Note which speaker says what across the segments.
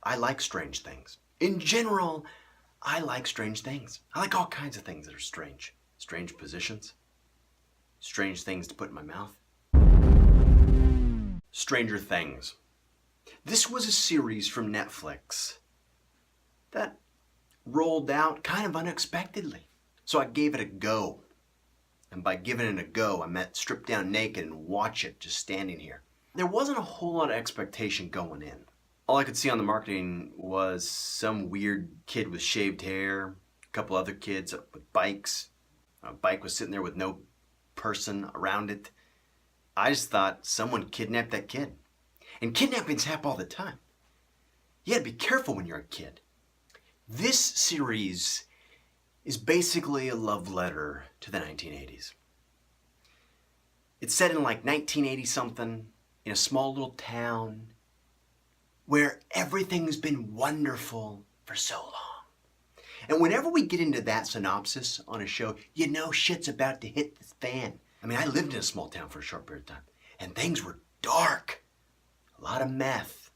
Speaker 1: I like strange things. In general, I like strange things. I like all kinds of things that are strange. Strange positions. Strange things to put in my mouth. Stranger Things. This was a series from Netflix that rolled out kind of unexpectedly. So I gave it a go. And by giving it a go, I meant strip down naked and watch it just standing here. There wasn't a whole lot of expectation going in. All I could see on the marketing was some weird kid with shaved hair, a couple other kids with bikes. A bike was sitting there with no person around it. I just thought someone kidnapped that kid. And kidnappings happen all the time. You gotta be careful when you're a kid. This series is basically a love letter to the 1980s. It's set in like 1980 something in a small little town where everything's been wonderful for so long. And whenever we get into that synopsis on a show, you know shit's about to hit the fan. I mean, I lived in a small town for a short period of time, and things were dark. A lot of meth.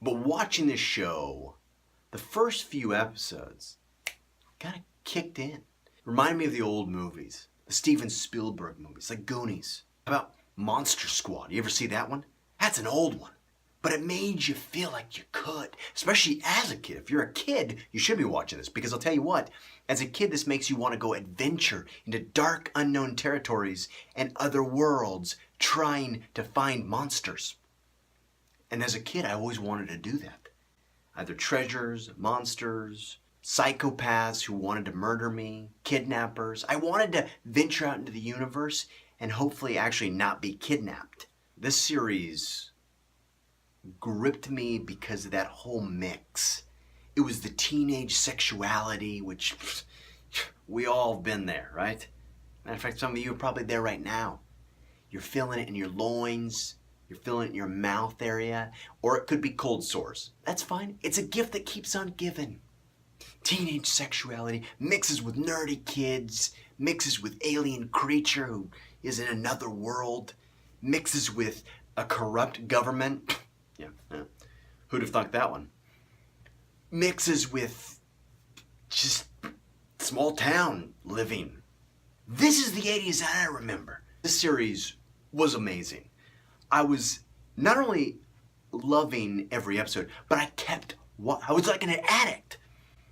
Speaker 1: But watching this show, the first few episodes kind of kicked in. Reminded me of the old movies, the Steven Spielberg movies, like Goonies. How about Monster Squad? You ever see that one? That's an old one. But it made you feel like you could, especially as a kid. If you're a kid, you should be watching this, because I'll tell you what, as a kid, this makes you want to go adventure into dark, unknown territories and other worlds trying to find monsters. And as a kid, I always wanted to do that. Either treasures, monsters, psychopaths who wanted to murder me, kidnappers. I wanted to venture out into the universe and hopefully actually not be kidnapped. This series gripped me because of that whole mix. It was the teenage sexuality, which we all have been there, right? Matter of fact, some of you are probably there right now. You're feeling it in your loins, you're feeling it in your mouth area, or it could be cold sores. That's fine. It's a gift that keeps on giving. Teenage sexuality mixes with nerdy kids, mixes with alien creature who is in another world, mixes with a corrupt government. Yeah. Who'd have thought that one? Mixes with just small town living. This is the 80s that I remember. This series was amazing. I was not only loving every episode, but I was like an addict.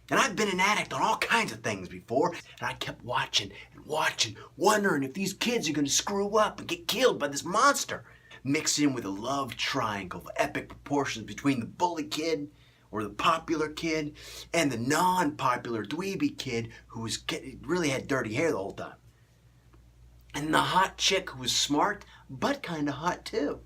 Speaker 1: And I've been an addict on all kinds of things before, and I kept watching and watching, wondering if these kids are going to screw up and get killed by this monster. Mixed in with a love triangle of epic proportions between the bully kid, or the popular kid, and the non-popular dweeby kid who really had dirty hair the whole time. And the hot chick who was smart, but kind of hot too.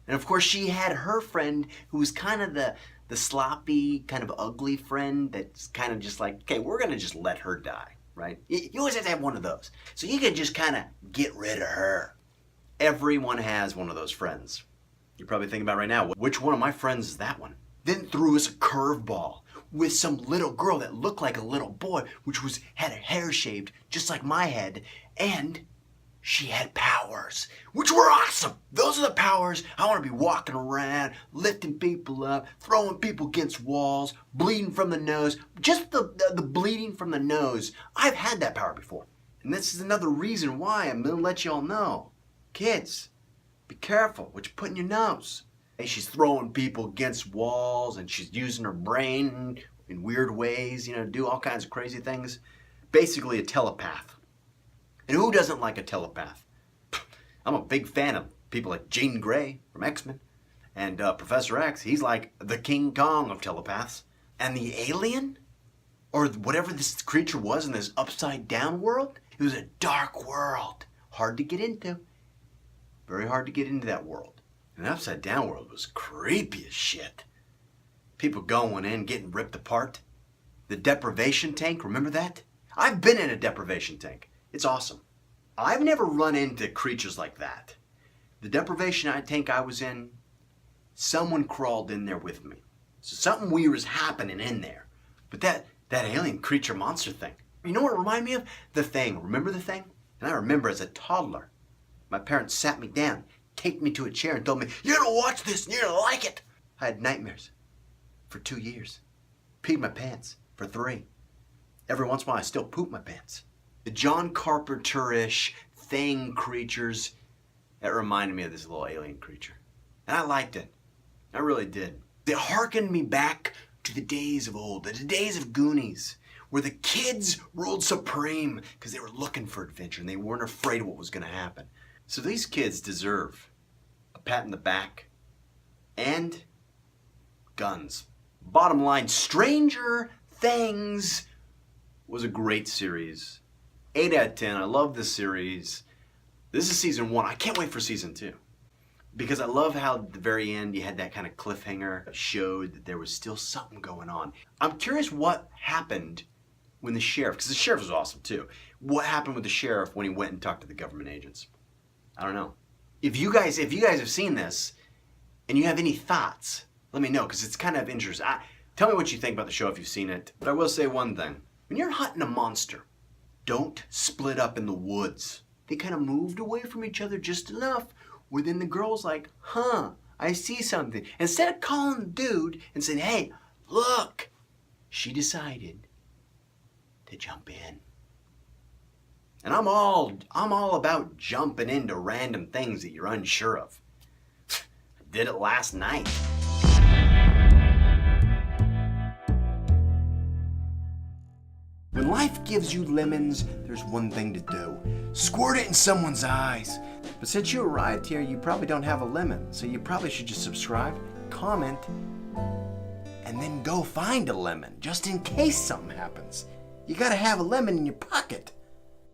Speaker 1: And of course she had her friend who was kind of the sloppy, kind of ugly friend that's kind of just like, okay, we're going to just let her die, right? You always have to have one of those. So you can just kind of get rid of her. Everyone has one of those friends. You're probably thinking about right now, which one of my friends is that one? Then threw us a curveball with some little girl that looked like a little boy, which had her hair shaved just like my head, and she had powers, which were awesome. Those are the powers I want to be walking around, lifting people up, throwing people against walls, bleeding from the nose. Just the bleeding from the nose. I've had that power before. And this is another reason why I'm going to let y'all know. Kids, be careful what you put in your nose. Hey, she's throwing people against walls and she's using her brain in weird ways, to do all kinds of crazy things. Basically a telepath. And who doesn't like a telepath? I'm a big fan of people like Jean Grey from X-Men. And Professor X, he's like the King Kong of telepaths. And the alien, or whatever this creature was in this upside down world, it was a dark world. Hard to get into. Very hard to get into that world. And the upside down world was creepy as shit. People going in, getting ripped apart. The deprivation tank, remember that? I've been in a deprivation tank. It's awesome. I've never run into creatures like that. The deprivation tank I was in, someone crawled in there with me. So something weird was happening in there. But that alien creature monster thing, you know what it reminded me of? The Thing. Remember The Thing? And I remember as a toddler, my parents sat me down, taped me to a chair and told me, you're going to watch this and you're going to like it. I had nightmares for 2 years. Peed my pants for 3. Every once in a while I still poop my pants. The John Carpenter-ish thing creatures, that reminded me of this little alien creature. And I liked it. I really did. It harkened me back to the days of old, the days of Goonies, where the kids ruled supreme because they were looking for adventure and they weren't afraid of what was going to happen. So these kids deserve a pat in the back and guns. Bottom line, Stranger Things was a great series. 8 out of 10. I love this series. This is season 1. I can't wait for season 2. Because I love how at the very end you had that kind of cliffhanger that showed that there was still something going on. I'm curious what happened when the sheriff, because the sheriff was awesome too. What happened with the sheriff when he went and talked to the government agents? I don't know. If you guys have seen this and you have any thoughts, let me know, because it's kind of interesting. Tell me what you think about the show if you've seen it. But I will say one thing. When you're hunting a monster, don't split up in the woods. They kind of moved away from each other just enough where then the girl's like, I see something. Instead of calling the dude and saying, hey, look, she decided to jump in. And I'm all about jumping into random things that you're unsure of. I did it last night. When life gives you lemons, there's one thing to do. Squirt it in someone's eyes. But since you arrived here, you probably don't have a lemon, so you probably should just subscribe, comment, and then go find a lemon, just in case something happens. You gotta have a lemon in your pocket.